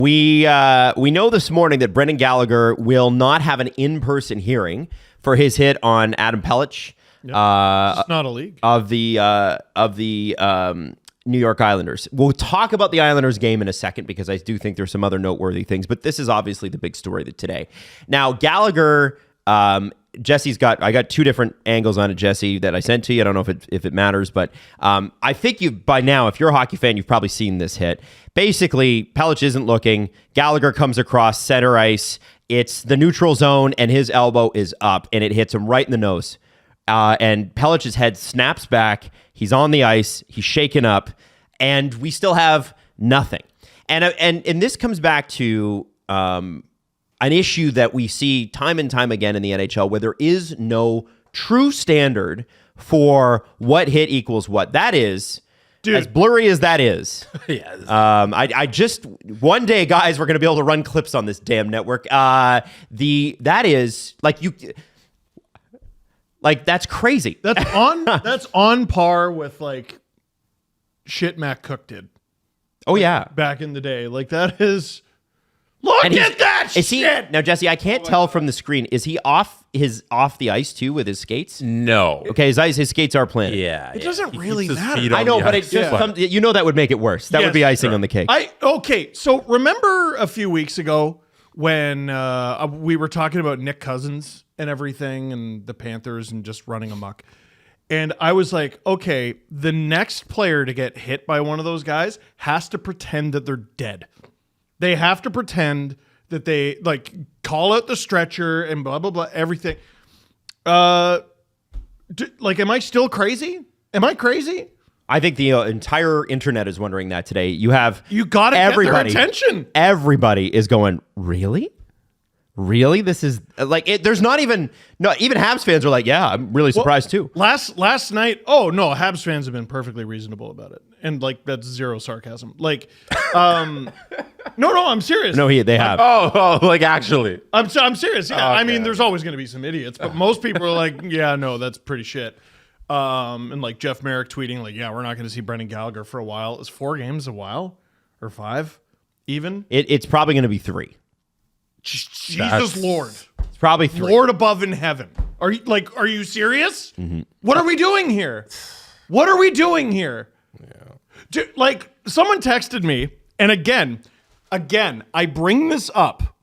We know this morning that Brendan Gallagher will not have an in-person hearing for his hit on Adam Pelech. Yep. It's not a league of the New York Islanders. We'll talk about the Islanders game in a second because I do think there's some other noteworthy things, but this is obviously the big story today. Now, Gallagher, I got two different angles on it, Jesse, that I sent to you. I don't know if it matters, but I think by now, if you're a hockey fan, you've probably seen this hit. Basically, Pelech isn't looking. Gallagher comes across center ice. It's the neutral zone, and his elbow is up, and it hits him right in the nose. And Pelech's head snaps back. He's on the ice. He's shaken up, and we still have nothing. And this comes back to an issue that we see time and time again in the NHL, where there is no true standard for what hit equals what. That is, dude, as blurry as that is. I just one day, guys, we're going to be able to run clips on this damn network. That is that's crazy. That's on par with like shit Matt Cook did. Oh yeah, back in the day, like that is. Look at that shit! Now, Jesse, I can't tell from the screen. Is he off the ice too with his skates? No. Okay, his skates are planted. Yeah. It doesn't really matter. I know, but it just comes, that would make it worse. That would be icing on the cake. Okay, so remember a few weeks ago when we were talking about Nick Cousins and everything and the Panthers and just running amok. And I was like, okay, the next player to get hit by one of those guys has to pretend that they're dead. They have to pretend that they call out the stretcher and blah, blah, blah, everything. Am I still crazy? Am I crazy? I think the entire internet is wondering that today. You got to get their attention. Everybody is going, really? Really? This is there's not even Habs fans are like, yeah, I'm really surprised too. Last night, Habs fans have been perfectly reasonable about it. And that's zero sarcasm. No, I'm serious. No, they have. Actually. I'm serious. Yeah. Oh, okay. I mean, there's always going to be some idiots, but most people are like, yeah, no, that's pretty shit. And Jeff Merrick tweeting yeah, we're not going to see Brendan Gallagher for a while. Is 4 games a while or 5 even? It's probably going to be 3. Jesus Lord. It's probably 3. Lord above in heaven. Are you serious? Mm-hmm. What are we doing here? Yeah. Someone texted me, and again, I bring this up.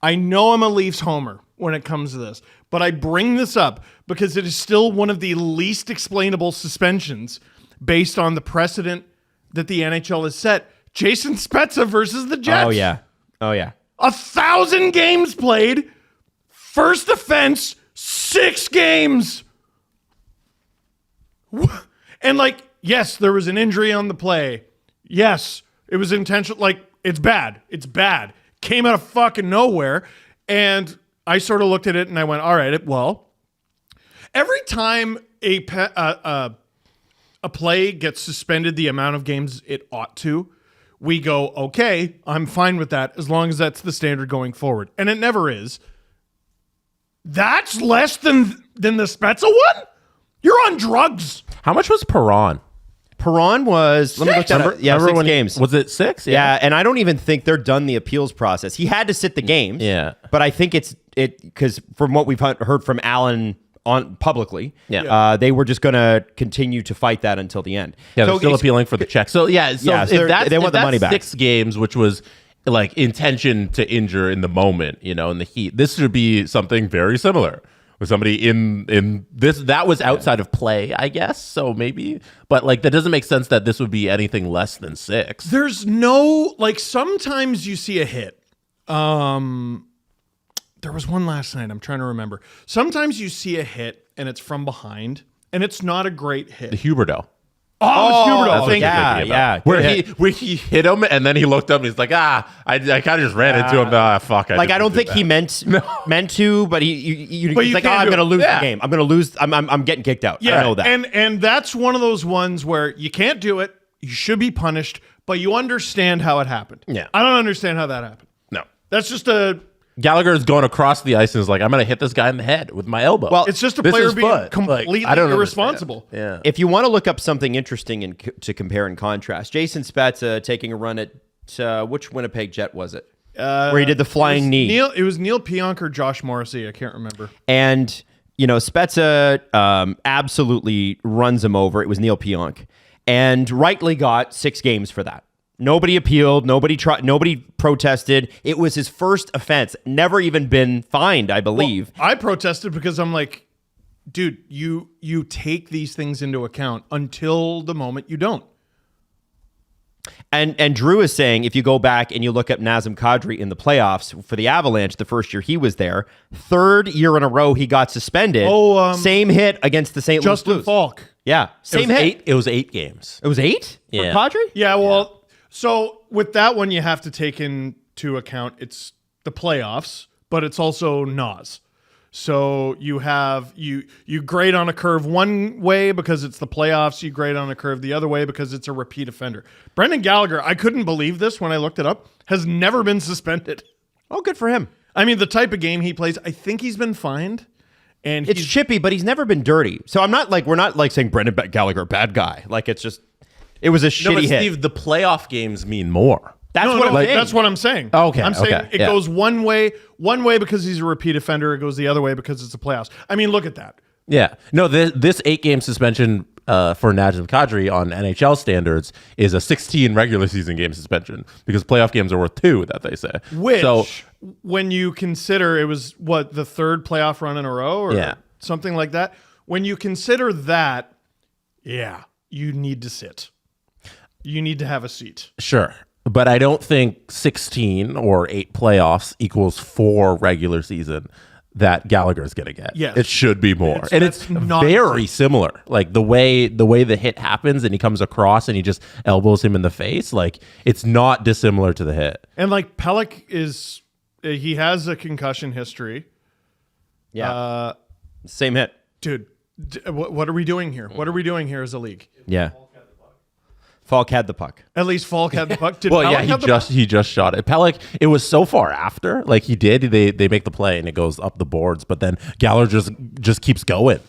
I know I'm a Leafs homer when it comes to this, but I bring this up because it is still one of the least explainable suspensions based on the precedent that the NHL has set. Jason Spezza versus the Jets. Oh yeah. 1,000 games played. First offense, 6 games. And yes, there was an injury on the play. Yes, it was intentional. It's bad. It's bad. Came out of fucking nowhere. And I sort of looked at it and I went, all right, well, every time a play gets suspended the amount of games it ought to, we go, okay, I'm fine with that as long as that's the standard going forward. And it never is. That's less than the Spezza one? You're on drugs. How much was Perron? Perron was... Let me look that up. Yeah, 6 games. Was it 6? Yeah, and I don't even think they're done the appeals process. He had to sit the games. Yeah. But I think because from what we've heard from Allen on publicly, they were just going to continue to fight that until the end. Yeah, they're still appealing for the check. So they want the money back. 6 games, which was intention to injure in the moment, in the heat. This should be something very similar with somebody in this that was outside of play, I guess. So maybe, but that doesn't make sense that this would be anything less than 6. There's no sometimes you see a hit. There was one last night. I'm trying to remember. Sometimes you see a hit and it's from behind and it's not a great hit. The Huberdeau. Oh, yeah. Where he hit him and then he looked up and he's like, I kind of just ran into him. Fuck. I don't think he meant to, but he's like, I'm going to lose the game. I'm going to lose. I'm getting kicked out. Yeah. I know that. And that's one of those ones where you can't do it. You should be punished, but you understand how it happened. Yeah. I don't understand how that happened. No. That's just a... Gallagher is going across the ice and is like, I'm going to hit this guy in the head with my elbow. Well, it's just a player being completely irresponsible. Yeah. If you want to look up something interesting to compare and contrast, Jason Spezza taking a run at which Winnipeg Jet was it? Where he did the flying knee. It was Neil Pionk or Josh Morrissey. I can't remember. And, Spezza absolutely runs him over. It was Neil Pionk. And rightly got 6 games for that. Nobody appealed. Nobody protested. It was his first offense. Never even been fined, I believe. Well, I protested because I'm like, dude, you take these things into account until the moment you don't. And Drew is saying, if you go back and you look at Nazem Kadri in the playoffs for the Avalanche, the first year he was there, 3rd year in a row he got suspended. Same hit against the St. Louis Justin Blues. Falk. Yeah, same hit. It was 8 games. It was 8 Yeah. for Kadri? Yeah, well, so with that one, you have to take into account it's the playoffs, but it's also NOS. So you have you grade on a curve one way because it's the playoffs. You grade on a curve the other way because it's a repeat offender. Brendan Gallagher, I couldn't believe this when I looked it up, has never been suspended. Oh, good for him. I mean, the type of game he plays, I think he's been fined. And It's chippy, but he's never been dirty. So we're not saying Brendan Gallagher, bad guy. Like, it's just, it was a shitty but hit. Steve, the playoff games mean more. That's That's what I'm saying. Okay, I'm saying okay, it yeah. goes one way because he's a repeat offender. It goes the other way because it's the playoffs. I mean, look at that. Yeah. No, this 8-game suspension for Nazem Kadri on NHL standards is a 16 regular season game suspension because playoff games are worth 2, that they say. Which, when you consider it was, the 3rd playoff run in a row or something like that, when you consider that, you need to sit. You need to have a seat. Sure. But I don't think 16 or 8 playoffs equals 4 regular season that Gallagher's going to get. Yes. It should be more. It's not very similar. Like the way the hit happens and he comes across and he just elbows him in the face, like it's not dissimilar to the hit. And like Pelech he has a concussion history. Yeah. Same hit. Dude, what are we doing here? What are we doing here as a league? Yeah. Falk had the puck. At least Falk had the puck. Did Well, Pelech yeah, have the puck? he just shot it. Pelech, it was so far after. Like he did, they make the play and it goes up the boards, but then Gallagher just keeps going.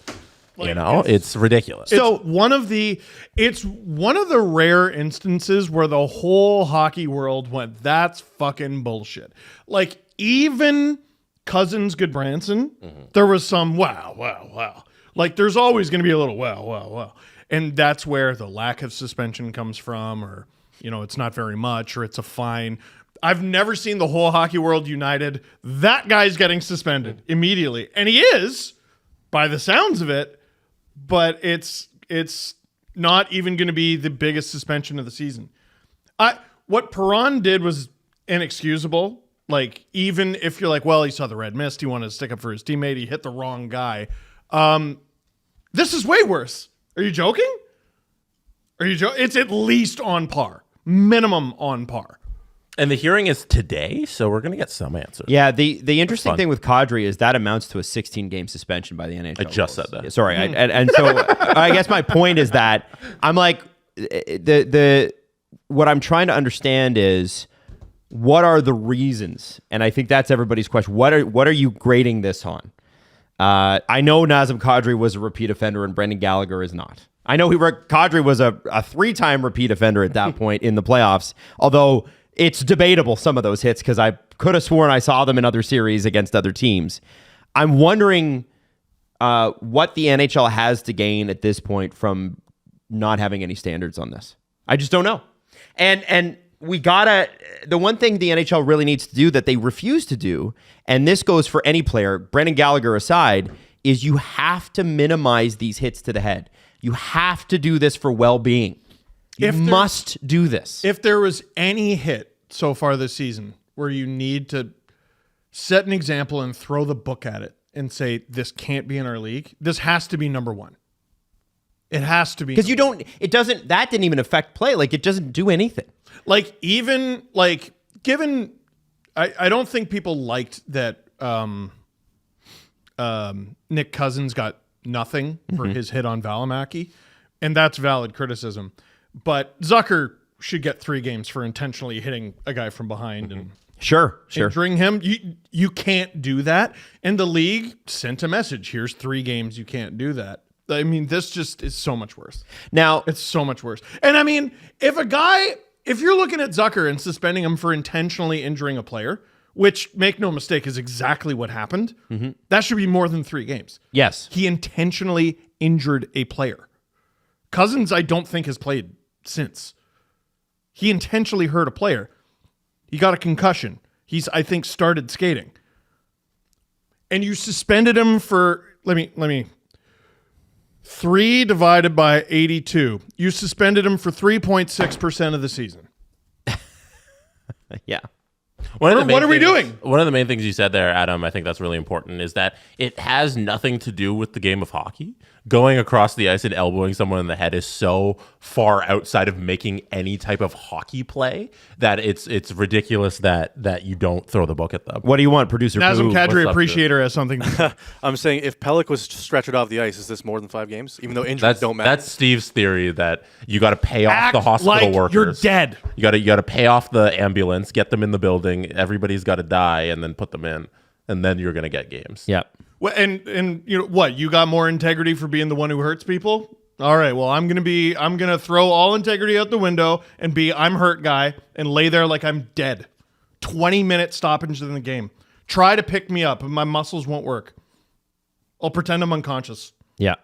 It's ridiculous. So it's one of the rare instances where the whole hockey world went, that's fucking bullshit. Like even Cousins Goodbranson, there was some wow. Like there's always going to be a little wow. And that's where the lack of suspension comes from, or, it's not very much, or it's a fine. I've never seen the whole hockey world united. That guy's getting suspended immediately. And he is, by the sounds of it, but it's not even going to be the biggest suspension of the season. What Perron did was inexcusable. Like, even if you're like, well, he saw the red mist, he wanted to stick up for his teammate, he hit the wrong guy. This is way worse. Are you joking? It's at least on par. Minimum on par. And the hearing is today, so we're going to get some answers. Yeah, the interesting thing with Kadri is that amounts to a 16-game suspension by the NHL. I just said that. Sorry, and so I guess my point is that I'm like, what I'm trying to understand is what are the reasons, and I think that's everybody's question. What are you grading this on? I know Nazem Kadri was a repeat offender and Brendan Gallagher is not. I know Kadri was a 3-time repeat offender at that point in the playoffs, although it's debatable, some of those hits, because I could have sworn I saw them in other series against other teams. I'm wondering what the NHL has to gain at this point from not having any standards on this. I just don't know. And the one thing the NHL really needs to do that they refuse to do, and this goes for any player, Brendan Gallagher aside, is you have to minimize these hits to the head. You have to do this for well-being. You must do this. If there was any hit so far this season where you need to set an example and throw the book at it and say, this can't be in our league, this has to be number 1. It has to be. Because that didn't even affect play. Like, it doesn't do anything. Like, even, like, given, I don't think people liked that Nick Cousins got nothing for his hit on Valimaki, and that's valid criticism. But Zucker should get 3 games for intentionally hitting a guy from behind and Sure. injuring him. You can't do that. And the league sent a message. Here's 3 games you can't do that. I mean, this just is so much worse. Now, It's so much worse. And I mean, if a guy if you're looking at Zucker and suspending him for intentionally injuring a player, which, make no mistake, is exactly what happened, that should be more than 3 games. Yes. He intentionally injured a player. Cousins, I don't think, has played since. He intentionally hurt a player. He got a concussion. He's, I think, started skating. And you suspended him for, let me 3 divided by 82. You suspended him for 3.6% of the season. Yeah. What are we doing? One of the main things you said there, Adam, I think that's really important, is that it has nothing to do with the game of hockey. Going across the ice and elbowing someone in the head is so far outside of making any type of hockey play that it's ridiculous that you don't throw the book at them. What do you want, producer? Nazem Boo? Kadri what's up, appreciator has something to say. I'm saying if Pelech was stretchered off the ice, is this more than 5 games? Even though injuries don't matter. That's Steve's theory that you got to pay off Act the hospital like workers. you're dead. You got to pay off the ambulance, get them in the building. Everybody's got to die, and then put them in, and then you're gonna get games. Yeah. Well, and you know what? You got more integrity for being the one who hurts people? All right, well, I'm gonna throw all integrity out the window and be I'm hurt guy and lay there like I'm dead. 20-minute stoppage in the game. Try to pick me up, and my muscles won't work. I'll pretend I'm unconscious. Yeah.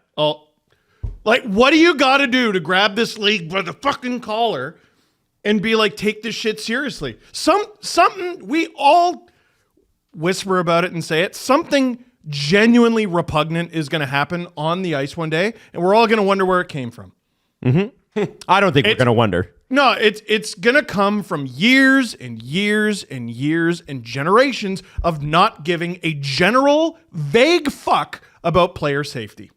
Like, what do you got to do to grab this league by the fucking collar and be like, take this shit seriously? Something we all whisper about it and say it. Something genuinely repugnant is going to happen on the ice one day, and we're all going to wonder where it came from. I don't think we're going to wonder. No, it's going to come from years and years and years and generations of not giving a general vague fuck about player safety.